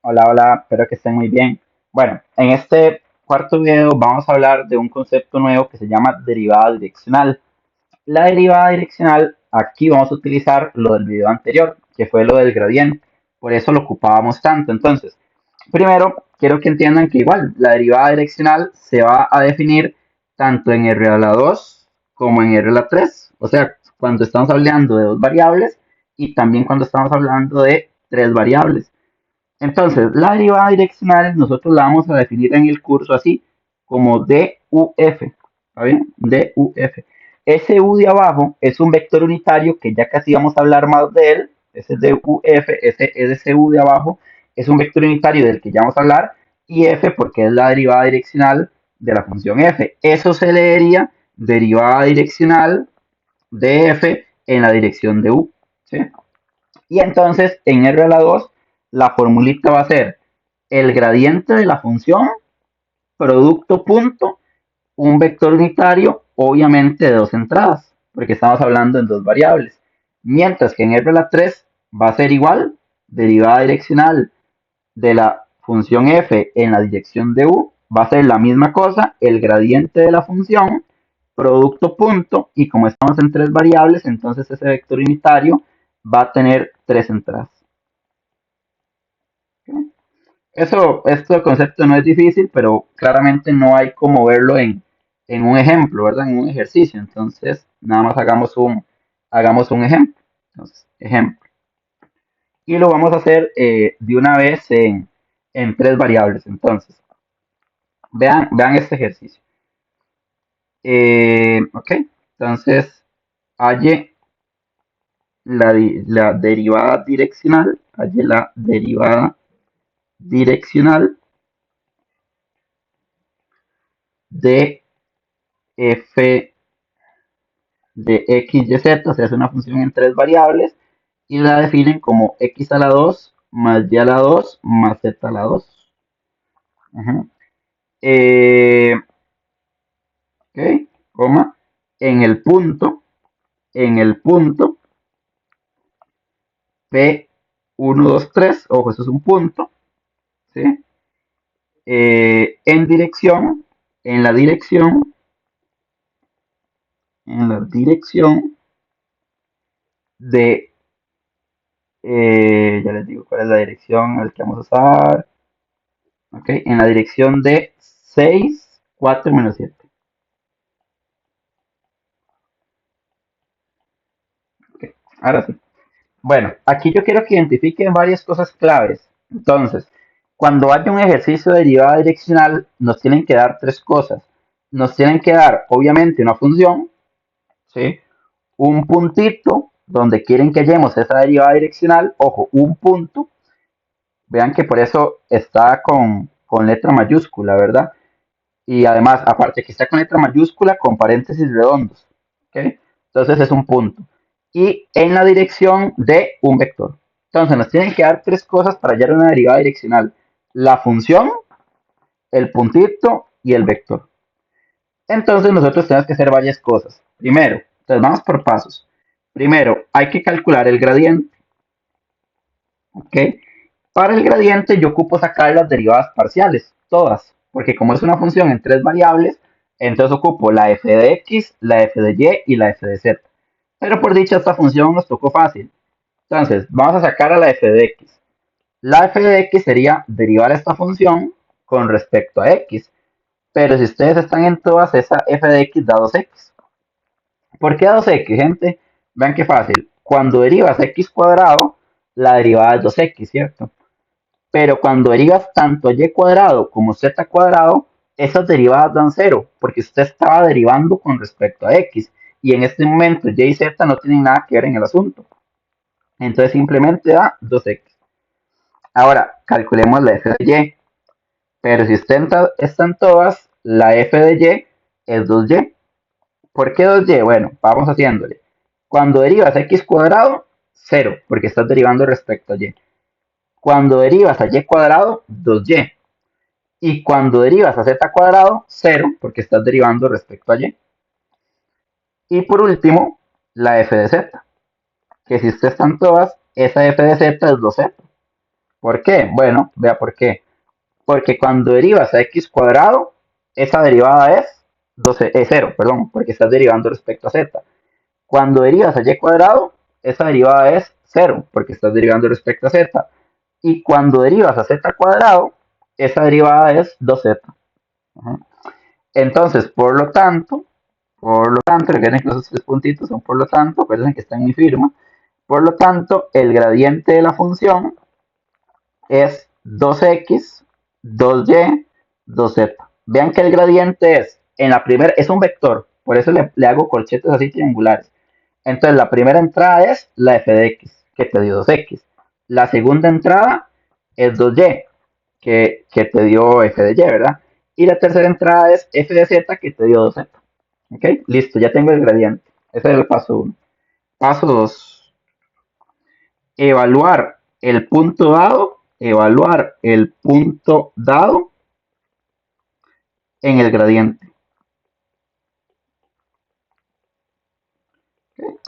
Hola, hola, espero que estén muy bien. Bueno, en este cuarto video vamos a hablar de un concepto nuevo que se llama derivada direccional. La derivada direccional, aquí vamos a utilizar lo del video anterior, que fue lo del gradiente. Por eso lo ocupábamos tanto. Entonces, primero, quiero que entiendan que igual la derivada direccional se va a definir tanto en R a la 2 como en R a la 3. O sea, cuando estamos hablando de dos variables y también cuando estamos hablando de tres variables. Entonces, la derivada direccional nosotros la vamos a definir en el curso así, como DUF. ¿Está bien? DUF. Ese U de abajo es un vector unitario que ya casi vamos a hablar más de él. Ese DUF, ese U de abajo es un vector unitario del que ya vamos a hablar. Y F porque es la derivada direccional de la función F. Eso se leería derivada direccional de F en la dirección de U. ¿Sí? Y entonces en R a la 2 la formulita va a ser el gradiente de la función producto punto un vector unitario obviamente de dos entradas, porque estamos hablando en dos variables. Mientras que en R a la 3 va a ser igual, derivada direccional de la función f en la dirección de u, va a ser la misma cosa, el gradiente de la función, producto punto, y como estamos en tres variables, entonces ese vector unitario va a tener tres entradas. Este concepto no es difícil, pero claramente no hay como verlo en un ejemplo, ¿verdad? En un ejercicio. Entonces, nada más hagamos un ejemplo. Entonces, ejemplo. Y lo vamos a hacer de una vez en tres variables. Entonces, vean este ejercicio. Ok, entonces, halle la derivada direccional, halle la derivada direccional de f de x y z, se hace una función en tres variables y la definen como x a la 2 más y a la 2 más z a la 2. Ajá. Eh, ok, coma, en el punto, en el punto P1, 2, 3, ojo, eso es un punto, ¿sí? En dirección, en la dirección, en la dirección de, ya les digo cuál es la dirección al que vamos a usar, ok, en la dirección de 6 4 menos 7. Okay, ahora sí. Bueno, aquí yo quiero que identifiquen varias cosas claves. Entonces, cuando haya un ejercicio de derivada direccional, nos tienen que dar tres cosas. Nos tienen que dar, obviamente, una función, ¿sí? Un puntito donde quieren que hallemos esa derivada direccional. Ojo, un punto. Vean que por eso está con letra mayúscula, ¿verdad? Y además, aparte que está con letra mayúscula, con paréntesis redondos. ¿Ok? Entonces es un punto. Y en la dirección de un vector. Entonces nos tienen que dar tres cosas para hallar una derivada direccional. La función, el puntito y el vector. Entonces nosotros tenemos que hacer varias cosas. Primero, entonces vamos por pasos. Primero, hay que calcular el gradiente. ¿Ok? Para el gradiente yo ocupo sacar las derivadas parciales, todas, porque como es una función en tres variables, entonces ocupo la f de x, la f de y y la f de z. Pero por dicha esta función nos tocó fácil. Entonces, vamos a sacar a la f de x. La f de x sería derivar esta función con respecto a x. Pero si ustedes están en todas, esa f de x da 2x. ¿Por qué 2x, gente? Vean qué fácil. Cuando derivas x cuadrado, la derivada es 2x, ¿cierto? Pero cuando derivas tanto y cuadrado como z cuadrado, esas derivadas dan cero, porque usted estaba derivando con respecto a x. Y en este momento y y z no tienen nada que ver en el asunto. Entonces simplemente da 2x. Ahora, calculemos la f de y. Pero si están todas, la f de y es 2y. ¿Por qué 2y? Bueno, vamos haciéndole. Cuando derivas x cuadrado, cero, porque estás derivando respecto a y. Cuando derivas a y cuadrado, 2y. Y cuando derivas a z cuadrado, cero, porque estás derivando respecto a y. Y por último, la f de z, que si ustedes están todas, esa f de z es 2z. ¿Por qué? Bueno, vea por qué. Porque cuando derivas a x cuadrado, esa derivada es 12, 0, perdón, porque estás derivando respecto a z. Cuando derivas a y cuadrado, esa derivada es 0, porque estás derivando respecto a z. Y cuando derivas a z cuadrado, esa derivada es 2z. Ajá. Entonces, recuerden que esos tres puntitos son por lo tanto, acuérdense que está en mi firma. Por lo tanto, el gradiente de la función es 2x, 2y, 2z. Vean que el gradiente en la primera, es un vector, por eso le hago corchetes así triangulares. Entonces, la primera entrada es la f de x, que te dio 2x. La segunda entrada es 2y, que te dio f de y, ¿verdad? Y la tercera entrada es f de z, que te dio 2z. ¿Ok? Listo, ya tengo el gradiente. Ese es el paso 1. Paso 2. Evaluar el punto dado en el gradiente.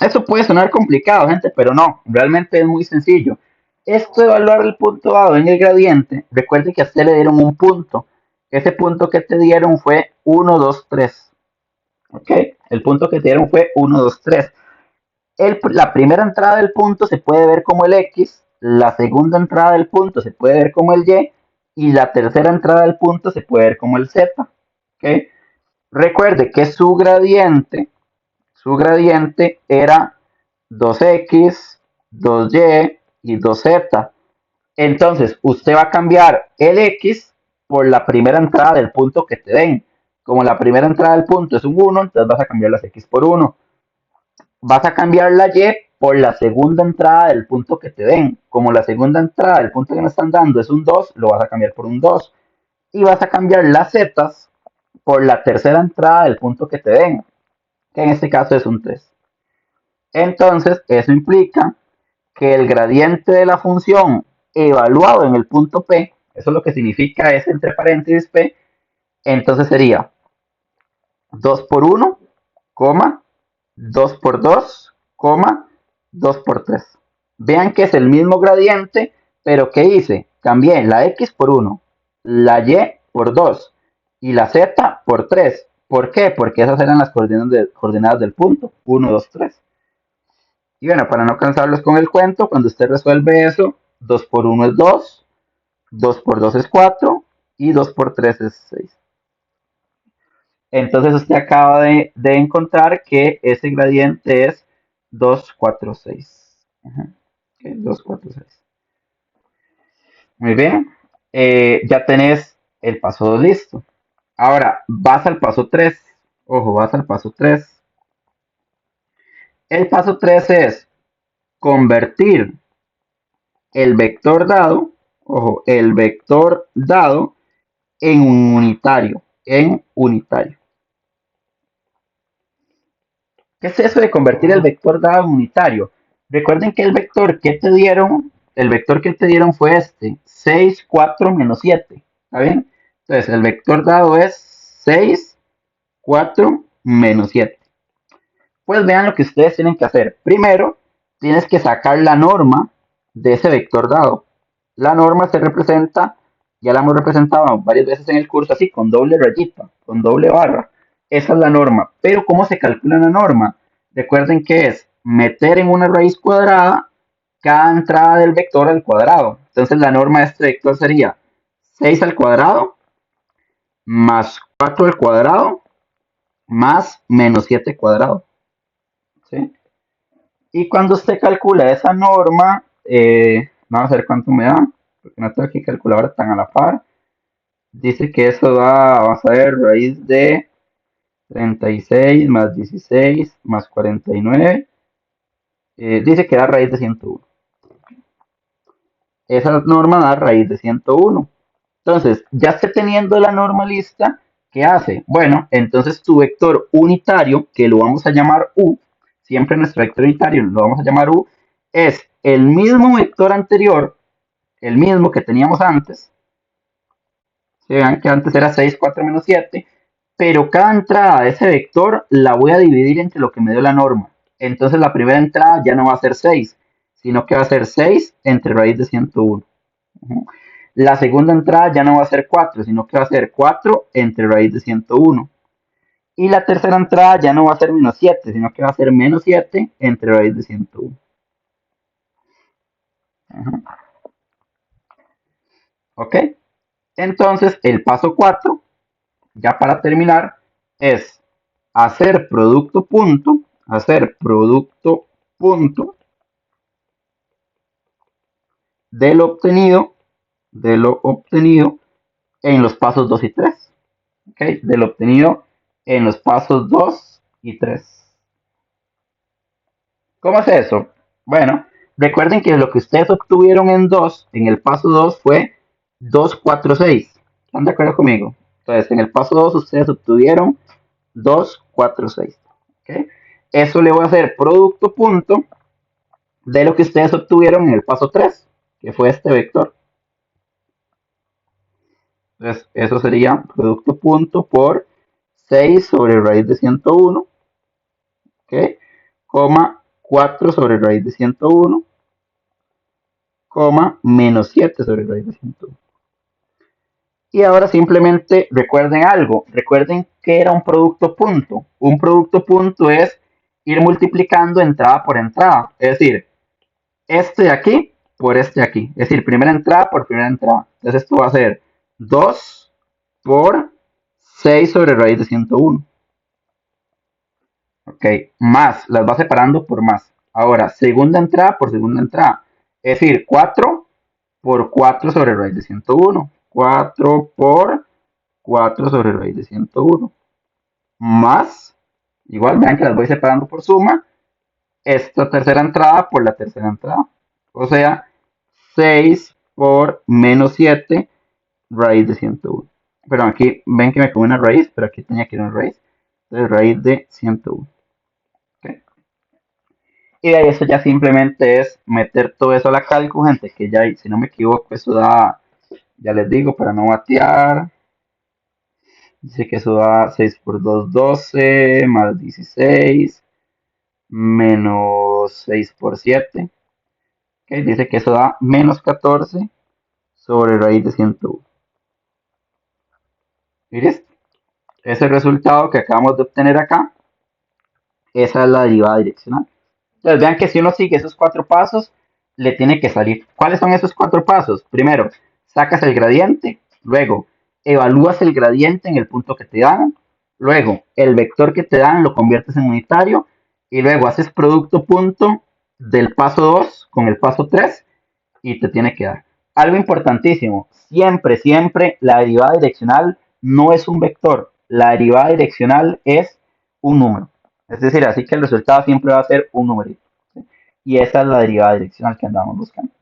Eso puede sonar complicado, gente, pero no, realmente es muy sencillo. Esto de evaluar el punto dado en el gradiente, recuerde que a usted le dieron un punto. Ese punto que te dieron fue 1, 2, 3. ¿Ok? El punto que te dieron fue 1, 2, 3. La primera entrada del punto se puede ver como el X, la segunda entrada del punto se puede ver como el Y la tercera entrada del punto se puede ver como el Z. ¿Okay? Recuerde que su gradiente era 2X, 2Y y 2Z. Entonces, usted va a cambiar el X por la primera entrada del punto que te den. Como la primera entrada del punto es un 1, entonces vas a cambiar las X por 1. Vas a cambiar la Y por la segunda entrada del punto que te den. Como la segunda entrada del punto que me están dando es un 2, lo vas a cambiar por un 2. Y vas a cambiar las Z por la tercera entrada del punto que te den, que en este caso es un 3. Entonces, eso implica que el gradiente de la función evaluado en el punto P, eso es lo que significa es entre paréntesis P, entonces sería 2 por 1, 2 por 2, 2 por 3. Vean que es el mismo gradiente, pero ¿qué hice? Cambié la X por 1, la Y por 2 y la Z por 3. ¿Por qué? Porque esas eran las coordenadas del punto, 1, 2, 3. Y bueno, para no cansarlos con el cuento, cuando usted resuelve eso, 2 por 1 es 2, 2 por 2 es 4 y 2 por 3 es 6. Entonces usted acaba de encontrar que ese gradiente es 2, 4, 6. Ajá. Okay, 2, 4, 6. Muy bien. Ya tenés el paso 2 listo. Ahora vas al paso 3. Ojo, vas al paso 3. El paso 3 es convertir el vector dado, ojo, el vector dado en un unitario. En unitario. ¿Qué es eso de convertir el vector dado en unitario? Recuerden que el vector que te dieron fue este, 6, 4, menos 7. ¿Está bien? Entonces, el vector dado es 6, 4, menos 7. Pues vean lo que ustedes tienen que hacer. Primero, tienes que sacar la norma de ese vector dado. La norma se representa, ya la hemos representado varias veces en el curso, así, con doble rayita, con doble barra. Esa es la norma. Pero ¿cómo se calcula la norma? Recuerden que es meter en una raíz cuadrada cada entrada del vector al cuadrado. Entonces la norma de este vector sería 6 al cuadrado más 4 al cuadrado más menos 7 cuadrado. ¿Sí? Y cuando usted calcula esa norma, vamos a ver cuánto me da, porque no tengo aquí calculadora tan a la par. Dice que eso da, vamos a ver, raíz de 36 más 16 más 49. Dice que da raíz de 101. Esa norma da raíz de 101. Entonces, ya esté teniendo la norma lista, ¿qué hace? Bueno, entonces tu vector unitario, que lo vamos a llamar U, siempre nuestro vector unitario lo vamos a llamar U, es el mismo vector anterior, el mismo que teníamos antes. Se vean que antes era 6, 4 menos 7, pero cada entrada de ese vector la voy a dividir entre lo que me dio la norma. Entonces la primera entrada ya no va a ser 6, sino que va a ser 6 entre raíz de 101. Ujú. La segunda entrada ya no va a ser 4, sino que va a ser 4 entre raíz de 101. Y la tercera entrada ya no va a ser menos 7, sino que va a ser menos 7 entre raíz de 101. Ujú. ¿Ok? Entonces, el paso 4, ya para terminar, es hacer producto punto de lo obtenido en los pasos 2 y 3. ¿Ok? De lo obtenido en los pasos 2 y 3. ¿Cómo es eso? Bueno, recuerden que lo que ustedes obtuvieron en el paso 2 fue 2, 4, 6. ¿Están de acuerdo conmigo? Entonces, en el paso 2 ustedes obtuvieron 2, 4, 6. ¿Ok? Eso le voy a hacer producto punto de lo que ustedes obtuvieron en el paso 3, que fue este vector. Entonces, eso sería producto punto por 6 sobre raíz de 101, ¿ok? Coma 4 sobre raíz de 101, coma menos 7 sobre raíz de 101. Y ahora simplemente recuerden algo, recuerden que era un producto punto. Un producto punto es ir multiplicando entrada por entrada, es decir, este de aquí por este de aquí, es decir, primera entrada por primera entrada. Entonces esto va a ser 2 por 6 sobre raíz de 101. Ok, más, las va separando por más. Ahora, segunda entrada por segunda entrada. Es decir, 4 por 4 sobre raíz de 101. 4 por 4 sobre raíz de 101. Más, igual, vean que las voy separando por suma. Esta tercera entrada por la tercera entrada. O sea, 6 por menos 7 raíz de 101. Pero aquí ven que me come una raíz, pero aquí tenía que ir una raíz. Entonces, raíz de 101. ¿Okay? Y de ahí eso ya simplemente es meter todo eso a la cálculo, gente, que ya, si no me equivoco, eso da, ya les digo, para no batear, dice que eso da 6 por 2, 12, más 16, menos 6 por 7, ¿okay? Dice que eso da menos 14 sobre raíz de 101. ¿Miren? Ese resultado que acabamos de obtener acá, esa es la derivada direccional. Entonces vean que si uno sigue esos 4 pasos, le tiene que salir. ¿Cuáles son esos 4 pasos? Primero, sacas el gradiente, luego evalúas el gradiente en el punto que te dan, luego el vector que te dan lo conviertes en unitario y luego haces producto punto del paso 2 con el paso 3 y te tiene que dar. Algo importantísimo, siempre, siempre la derivada direccional no es un vector, la derivada direccional es un número. Es decir, así que el resultado siempre va a ser un numerito. ¿Sí? Y esa es la derivada direccional que andamos buscando.